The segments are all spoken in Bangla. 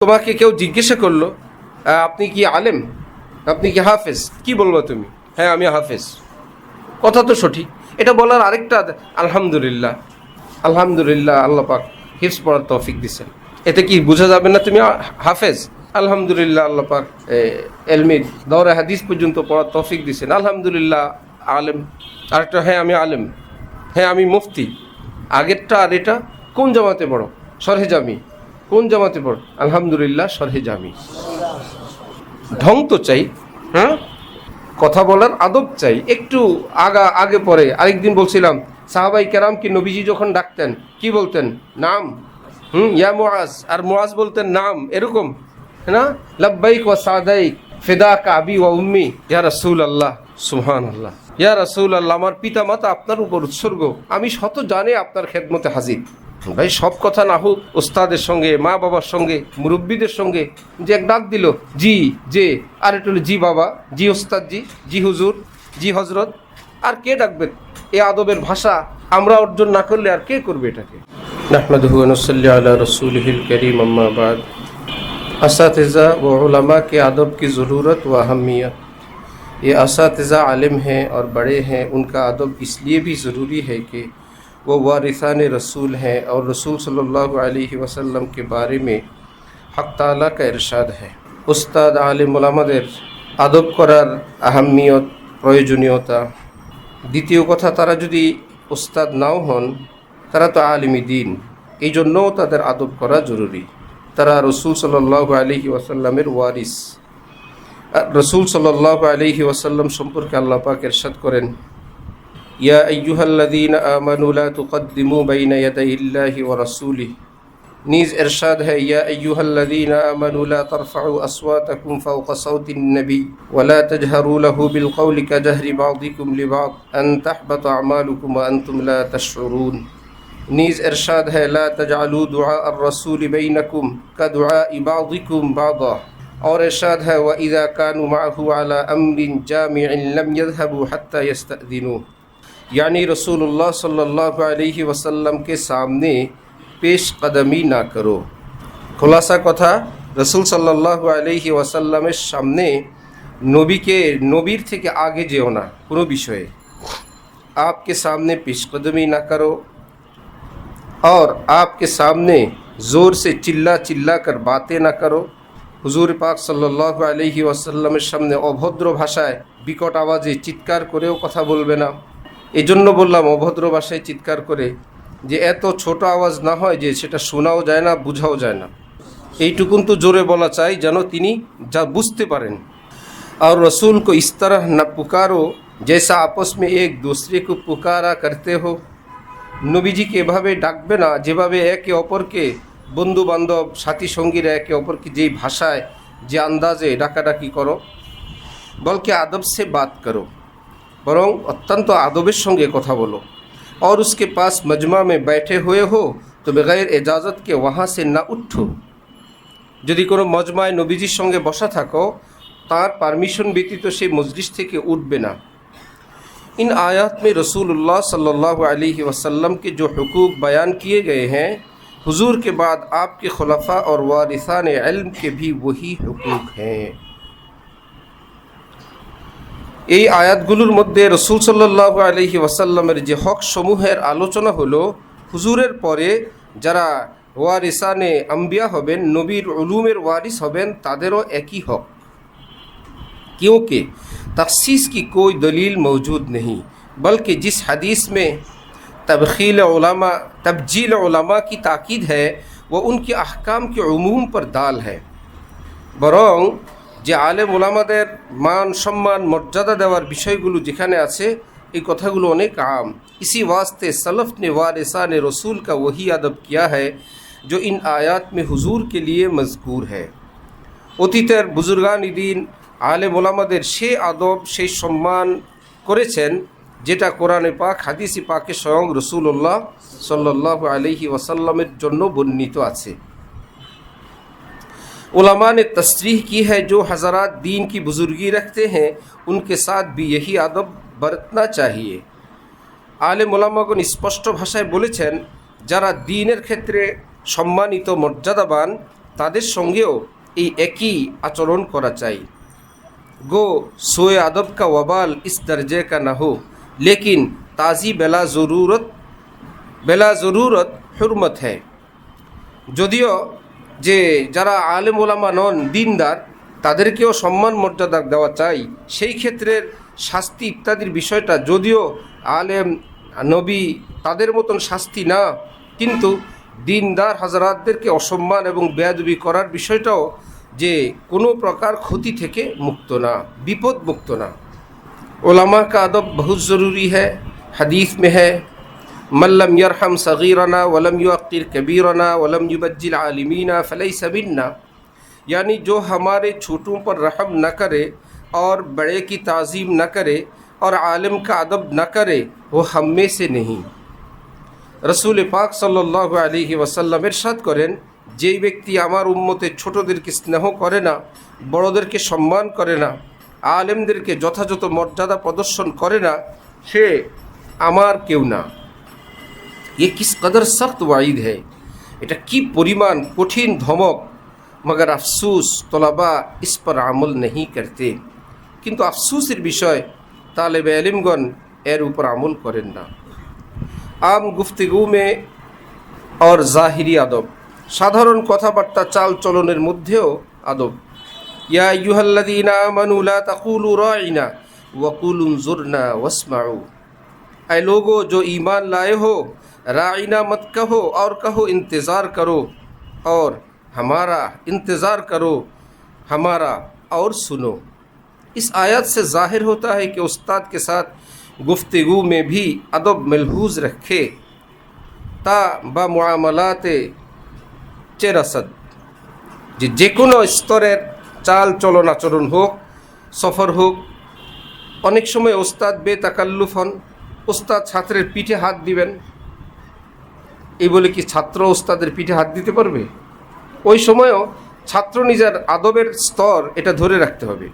তোমাকে কেউ জিজ্ঞাসা করলো আপনি কি আলেম, আপনি কি হাফেজ, কি বলবো তুমি? হ্যাঁ আমি হাফেজ। কথা তো সঠিক। এটা বলার আরেকটা আলহামদুলিল্লাহ, আলহামদুলিল্লাহ আল্লাহ পাক হিফজ পড়ার তৌফিক দিচ্ছেন। এতে কি বোঝা যাবে না তুমি হাফেজ? আলহামদুলিল্লাহ আল্লাহ পাক এলমি দৌরা হাদিস পর্যন্ত পড়ার তৌফিক দিচ্ছেন, আলহামদুলিল্লাহ আলেম। আরেকটা হ্যাঁ আমি আলেম, হ্যাঁ আমি মুফতি। আগেরটা আর এটা কোন জামাতে পড়ো? শরহে জামি। কোন জামাতে পড়ো? আলহামদুলিল্লাহ শরহে জামি। ঢং তো চাই, হ্যাঁ কথা বলার আদব চাই, একটু আগে পরে। আরেকদিন বলছিলাম সাহাবাই কেরাম কি নবীজি যখন ডাকতেন কি বলতেন? নাম, ইয়া মুআজ, আর মুআজ বলতেন নাম, এরকম না? লাব্বাইক ওয়া সাদাইক ফিদাক আবি ওয়া উম্মি ইয়া রাসূলুল্লাহ। সুবহানাল্লাহ। ইয়া রাসূলুল্লাহ, আমার পিতা মাতা আপনার উপর উৎসর্গ, আমি শত জানে আপনার খেদমতে হাজির। ভাই সব কথা না হোক, ওস্তাদের সঙ্গে, মা বাবার সঙ্গে, মুরব্বীদের সঙ্গে যে এক ডাক দিল জি যে, আর একটু জি বাবা, জি ওস্তাদ, জি জি হুজুর, জি হজরত, আর কে ডাকবে? এ আদবের ভাষা আমরা অর্জন না করলে আর কে করবে এটাকে? নাহমাদুহু ওয়া নুসাল্লি আলা রাসূলিহিল কারীম, আম্মা বাদ। असातिज़ा व उलमा के अदब की ज़रूरत व अहमियत। ये असातिज़ा आलिम हैं और बड़े हैं, उनका अदब इसलिए भी ज़रूरी है कि वो वारिसान रसूल हैं, और रसूल सल्लल्लाहु अलैहि वसल्लम के बारे में हक़ ताला का इरशाद है। उस्ताद आलिम उलामाদের আদব করার আহমিয়ত, প্রয়োজনীয়তা। দ্বিতীয় কথা, তারা যদি উস্তাদ নাও হন তারা তো আলিমি দিন, এই জন্যও তাদের আদব করা জরুরি। তারা রসুল সাল্লাল্লাহু আলাইহি ওয়াসাল্লামের ওয়ারিস। রসুল সাল্লাল্লাহু আলাইহি ওয়াসাল্লাম সম্পর্কে আল্লাহ পাক ইরশাদ করেন, ইয়া আইয়ুহাল্লাযীনা আমানু লা তুকদ্দিমু বাইনা ইয়াদাইল্লাহি ওয়া রাসূলিহি। নিজ ইরশাদ है, ইয়া আইয়ুহাল্লাযীনা আমানু লা তারফাউ আসওয়াতাকুম ফাওকা সাওতিন নবী ওয়া লা তাজহারু লাহু বিল কওলি কাজাহরি বাযিকুম লিবাযি আন তাহবাতা আমালুকুম ওয়া আনতুম লা তাশউরুন। नीज इरशाद है, ला तजालू दुआ अर्रसूल बैनकुम का दुआ इबादिकुम बादा। और इरशाद है, व इज़ा कानू माहू अला अम्रिन जामिइन लम यज़हबू हत्ता यस्तअज़िनू। यानी रसूलुल्लाह सल्लल्लाहु अलैहि वसल्लम के सामने पेश कदमी ना करो। खुलासा कथा, रसूल सल्लल्लाहु अलैहि वसल्लमेर सामने नबीर थेके आगे जेओ ना कोनो विषये। आपके सामने पेश कदमी ना करो और आपके सामने ज़ोर से चिल्ला चिल्ला कर बातें ना करो। हुजूर पाक सल्लल्लाहु अलैहि वसल्लमेर सामने अभद्र भाषाয় বিকট আওয়াজে চিৎকার করেও কথা বলবে না। এজন্য বললাম অভদ্র ভাষায় চিৎকার করে, যে এত ছোট আওয়াজ না হয় যে সেটা শোনাও যায় না, বোঝাও যায় না। এইটুকুন তো জোরে বলা চাই যেন তিনি যা বুঝতে পারেন। और रसूल को इस तरह न पुकारो जैसा आपस में एक दूसरे को पुकारा करते हो। নবীজিকে এভাবে ডাকবে না যেভাবে একে অপরকে, বন্ধু বান্ধব সাথী সঙ্গীরা একে অপরকে যেই ভাষায় যে আন্দাজে ডাকাডাকি করো। বলকে আদব সে বাত করো, বরং অত্যন্ত আদবের সঙ্গে কথা বলো। और उसके पास मजमा में बैठे हुए हो तो बगैर इजाज़त के वहाँ से ना उठो। যদি কোনো মজমায় নবীজির সঙ্গে বসা থাকো, তার পারমিশন ব্যতীত সেই মজলিস থেকে उठবে না। इन आयत में रसूलुल्लाह सल्लल्लाहु अलैहि वसल्लम के जो हुकूक बयान किए गए हैं, हुजूर के बाद आपके खुलफा और वारिसान इल्म के भी वही हुकूक हैं। এই আয়াতগুলোর মধ্যে রসুল সাল্লাল্লাহু আলাইহি ওয়াসাল্লামের যে হক সমূহের আলোচনা হলো, হুজুরের পরে যারা ওয়ারিসানে আম্বিয়া হবেন, নবীর উলুমের ওয়ারিস হবেন, তাদেরও একই হক। क्योंकि तखसीस की कोई दलील मौजूद नहीं, बल्कि जिस हदीस में तब्जील उलमा की ताकीद है वो उनके अहकाम के उमूम पर दाल है। बरং যে আলেম ওলামাদের মান সম্মান মর্যাদা দেওয়ার বিষয়গুলো যেখানে আছে, এই কথাগুলো অনেক আম। इसी वास्ते सलफ़ ने वारिसान रसूल का वही अदब किया है जो इन आयात में हुजूर के लिए मज़कूर है। অতীতের বুজুর্গান দিন আলেম ওলামাদের সে আদব, সেই সম্মান করেছেন যেটা কোরআনে পাক, হাদিসে পাকে স্বয়ং রসুল্লাহ सल्लल्लाहु अलैहि वसल्लमेर जन्नो बर्णित आछे। उलमा ने तस्रीह की है, जो हज़रात दीन की बुजुर्गी रखते हैं उनके साथ भी यही आदब बरतना चाहिए। आलेम उलामागण स्पष्ट भाषाয় বলেছেন, যারা দ্বীনের ক্ষেত্রে সম্মানিত মর্যাদাবান তাদের সঙ্গেও এই একই आचरण करा चाहिए। गो सोए अदब का वबाल इस दर्जे का न हो, लेकिन ताज़ी बेला ज़रूरत हुर्मत है। যদিও যে যারা আলেম ওলামা নন, দিনদার, তাদেরকেও সম্মান মর্যাদা দেওয়া চাই। সেই ক্ষেত্রের শাস্তি ইত্যাদির বিষয়টা যদিও আলেম নবী তাদের মতন শাস্তি না, কিন্তু দিনদার হাজরাতদেরকে অসম্মান এবং বেয়াদবি করার বিষয়টাও যে কোনো প্রকার ক্ষতি থেকে মুক্ত না, বিপদ মুক্ত না। उलमा का अदब बहुत ज़रूरी है। हदीस में है, मल्लम यरहम सगीरना वलम युअक्किर कबीरना वलम युबज्जिल आलिमीना फलैसा मिन्ना, यानी जो हमारे छोटों पर रहम न करे और बड़े की ताज़ीम न करे और आलिम का अदब न करे, वो हम में से नहीं। रसूल पाक सल्लल्लाहु अलैहि वसल्लम इरशाद करें, যেই ব্যক্তি আমার উম্মতের ছোটদেরকে স্নেহ করে না, বড়দেরকে সম্মান করে না, আলেমদেরকে যথাযথ মর্যাদা প্রদর্শন করে না, সে আমার কেউ না। ये किस कदर सख्त वाइद है, এটা কি পরিমাণ কঠিন ধমক। मगर अफसोस तलबा इस पर আমল नहीं करते, কিন্তু আফসোসের বিষয় তালেবে ইলমগণ এর উপর আমল করেন না। आम गुफ्तगू में और ज़ाहिरी अदब, সাধারণ কথাবার্তা চাল চলনের মধ্যেও আদব। या अय्युहल्लज़ीना आमनू ला तक़ूलू राइना वक़ूलू ज़ुरना वस्मऊ, ऐ लोगो जो ईमान लाए हो, राइना मत कहो और कहो इंतज़ार करो, और हमारा इंतज़ार करो, हमारा और सुनो। इस आयत से ज़ाहिर होता है कि उस्ताद के साथ गुफ्तगू में भी अदब मलहूज़ रखे ता बामुआमलाते চেরাসাদ, যে কোনো স্তরের চাল চলন আচরণ হোক, সফর হোক। অনেক সময় ওস্তাদ বেতাকাল্লুফ হন, ওস্তাদ ছাত্রের পিঠে হাত দিবেন, এই বলে কি ছাত্র ওস্তাদের পিঠে হাত দিতে পারবে? ওই সময়ও ছাত্র নিজের আদবের স্তর এটা ধরে রাখতে হবে।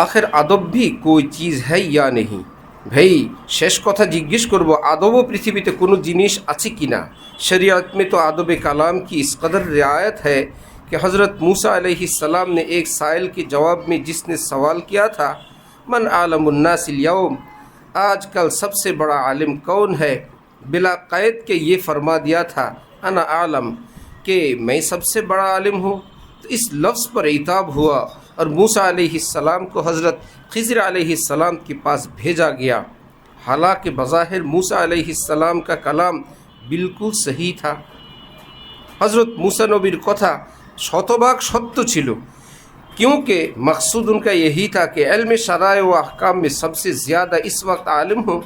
আখের আদব ভি কোই চিজ হ্যাঁ ইয়া নেহি, ভাই শেষ কথা জিজ্ঞেস করব, আদবও পৃথিবীতে কোনো জিনিস আছে কি না। शरीयत में तो आदब कलाम की इस कदर रियायत है कि हज़रत मूसा अलैहिस्सलाम ने एक साइल के जवाब में जिसने सवाल किया था, मन आलमुन्नासिल यौम, आजकल सबसे बड़ा आलिम कौन है, बिला क़ैद के ये फरमा दिया था, अना आलम, कि मैं सबसे बड़ा आलिम हूँ। तो इस लफ्ज़ पर इताब हुआ और मूसा अलैहिस्सलाम को हज़रत खिज़र अलैहिस्सलाम के पास भेजा गया। हालांकि बज़ाहिर मूसा अलैहिस्सलाम का कलाम बिल्कुल सही था। हज़रत मूसा नबीर कथा शतभाग सत्य छिलो, क्योंकि मकसूद उनका यही था कि इल्म शराय व अहकाम में सबसे ज़्यादा इस वक्त आलिम हो।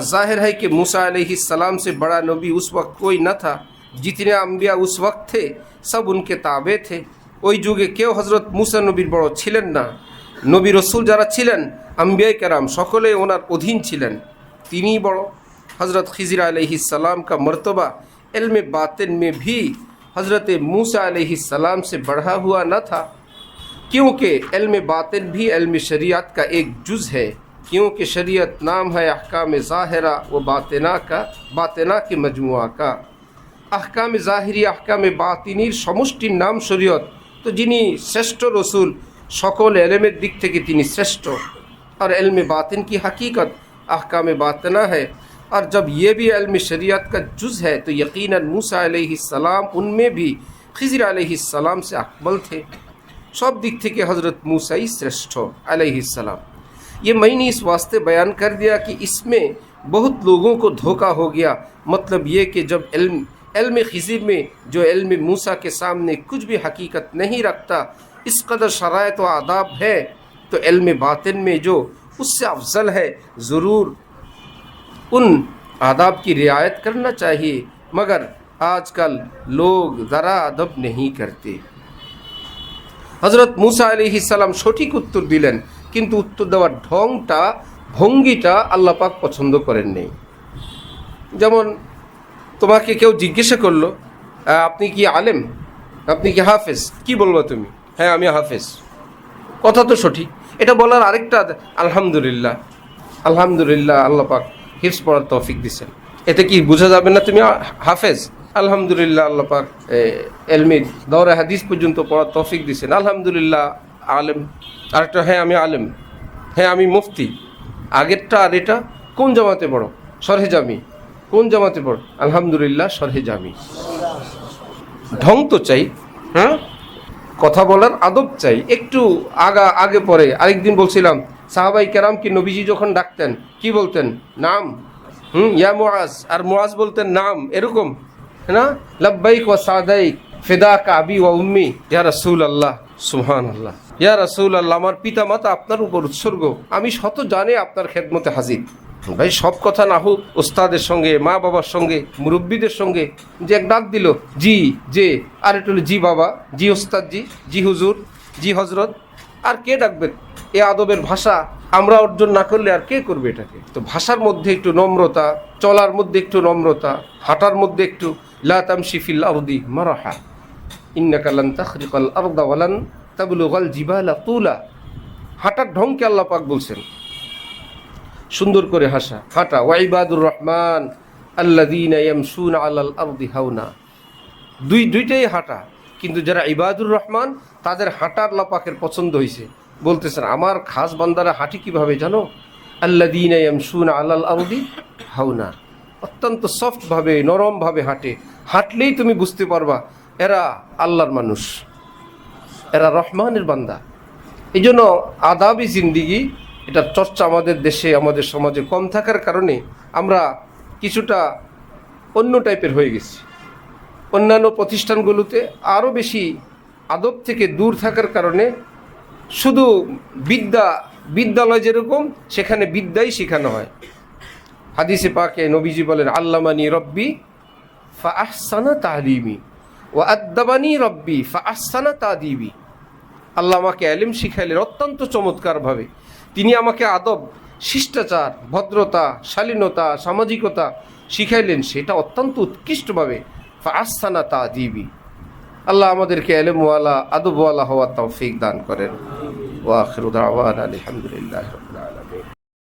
ज़ाहिर है कि मूसा अलैहिस्सलाम से बड़ा नबी उस वक्त कोई न था। जितने अम्बिया उस वक्त थे सब उनके ताबे थे। ওই যুগে কেউ হজরত মুসা নবীর বড় ছিলেন না। নবী রসুল যারা ছিলেন আম্বিয়ায়ে কেরাম সকলে ওনার অধীন ছিলেন, তিনিই বড়। हज़रत खिज़र अलैहिस्सलाम का मर्तबा इल्म बातिन में भी हज़रत मूसा अलैहिस्सलाम से बढ़ा हुआ न था, क्योंकि इल्म बातिन भी इल्म शरीयत का एक जुज़ है। क्योंकि शरीयत नाम है अहकाम ज़ाहिरा व बातिना के मजमुआ का। अहकाम ज़ाहिरी अहकाम बातिनीर समष्टिर नाम शरीयत। तो যিনি শ্রেষ্ঠ রসুল, সকল इल्मेर दिक থেকে তিনি শ্রেষ্ঠ। और इल्म बातिन की हकीकत अहकाम बातिना है। और जब ये भी इल्म शरीयत का जुज़ है तो यकीनन मूसा अलैहिस्सलाम उनमें भी खिज़र अलैहिस्सलाम से अकमल थे। सब दिक থেকে हज़रत मूसा ही श्रेष्ठ अलैहिस्सलाम। ये मैंने इस वास्ते बयान कर दिया कि इसमें बहुत लोगों को धोखा हो गया। मतलब ये कि जब इल्म खिज़र में जो इल्म मूसा के सामने कुछ भी हकीकत नहीं रखता, इस कदर शरायत व आदाब है, तो इल्म बातिन में जो उससे अफजल है, ज़रूर उन आदाब की रियायत करना चाहिए। मगर आजकल लोग ज़रा अदब नहीं करते। हज़रत मूसा अलैहिस्सलाम সঠিক উত্তর দিলেন, কিন্তু উত্তর দেওয়ার ঢংটা ভঙ্গিটা আল্লাহ পাক পছন্দ করেন নেই। যেমন তোমাকে কেউ জিজ্ঞাসা করলো, আপনি কি আলেম, আপনি কি হাফেজ, কি বলবো তুমি? হ্যাঁ আমি হাফেজ। কথা তো সঠিক, এটা বলার আরেকটা আলহামদুলিল্লাহ। আলহামদুলিল্লাহ, আল্লাহ পাক হিফজ পড়ার তৌফিক দিচ্ছেন। এতে কি বোঝা যাবে না তুমি হাফেজ? আলহামদুলিল্লাহ আল্লাহ পাক এলমি দৌরে হাদিস পর্যন্ত পড়ার তৌফিক দিয়েছেন, আলহামদুলিল্লাহ আলেম। আরেকটা, হ্যাঁ আমি আলেম, হ্যাঁ আমি মুফতি। আগেরটা আর এটা কোন জামাতে পড়ো? শরহে জামি। কোন জামাতে পড়ো? আলহামদুলিল্লাহ শরহে জামি। ঢং তো চাই, হ্যাঁ, কথা বলার আদব চাই, একটু আগে পরে। আরেকদিন বলছিলাম সাহাবাই কেরাম কি নবীজি যখন ডাকতেন কি বলতেন? নাম, ইয়া মুআজ, আর মুআজ বলতেন নাম, এরকম না? লাব্বাইক ওয়া সাদাইক ফিদাকা আবি ওয়া উম্মি ইয়া রাসূলুল্লাহ। সুবহানাল্লাহ। ইয়া রাসূলুল্লাহ, আমার পিতা মাতা আপনার উপর উৎসর্গ, আমি শত জানে আপনার খেদমতে হাজির। ভাই সব কথা না হোক, ওস্তাদের সঙ্গে, মা বাবার সঙ্গে, মুরব্বীদের সঙ্গে যে এক ডাক দিল জি যে, আর একটু জি বাবা, জি ওস্তাদ, জি জি হুজুর, জি হজরত, আর কে ডাকবেন? এ আদবের ভাষা আমরা অর্জন না করলে আর কে করবে এটাকে? তো ভাষার মধ্যে একটু নম্রতা, চলার মধ্যে একটু নম্রতা, হাঁটার মধ্যে একটু লা তামশি ফিল আরদি মারাহা ইন্নাকা লান তাখরিকাল আরদা ওয়া লান তাবলুগাল জিবালা তুলা। হাঁটার ঢংকে আল্লাহ পাক বলছেন সুন্দর করে হাঁটা। ওয়া ইবাদুর রহমান আল্লাযীনা ইয়ামশুনা আলাল আরদি হাওনা। দুইটাই হাঁটা, কিন্তু যারা ইবাদুর রহমান তাদের হাঁটার আল্লাহ পাকের পছন্দ হয়েছে। বলতেছেন আমার খাস বান্দারা হাঁটি কিভাবে জানো? আল্লাযীনা ইয়ামশুনা আলাল আরদি হাওনা, অত্যন্ত সফটভাবে, নরমভাবে হাঁটে। হাঁটলেই তুমি বুঝতে পারবা এরা আল্লাহর মানুষ, এরা রহমানের বান্দা। এই জন্য আদাবি জিন্দিগি, এটার চর্চা আমাদের দেশে, আমাদের সমাজে কম থাকার কারণে আমরা কিছুটা অন্য টাইপের হয়ে গেছি। অন্যান্য প্রতিষ্ঠানগুলোতে আরও বেশি আদব থেকে দূর থাকার কারণে শুধু বিদ্যালয় যেরকম, সেখানে বিদ্যাই শেখানো হয়। হাদিসে পাকে নবীজি বলেন আল্লামানি রব্বি ফা আহসানা তালিমি ওয়া আদ্দাবানি রব্বি ফা আহসানা তাদিবি। আল্লাহ আমাকে এলিম শিখাইলেন অত্যন্ত চমৎকারভাবে। তিনি আমাকে আদব, শিষ্টাচার, ভদ্রতা, শালীনতা, সামাজিকতা শিখাইলেন, সেটা অত্যন্ত উৎকৃষ্টভাবে। ফা আহসানা তাদিবি। আল্লাহ আমাদেরকে এলেমওয়ালা, আদবওয়ালা হওয়ার তৌফিক দান করেন। ওয়া আখিরু দাওয়ানা আলহামদুলিল্লাহি রাব্বিল আলামিন।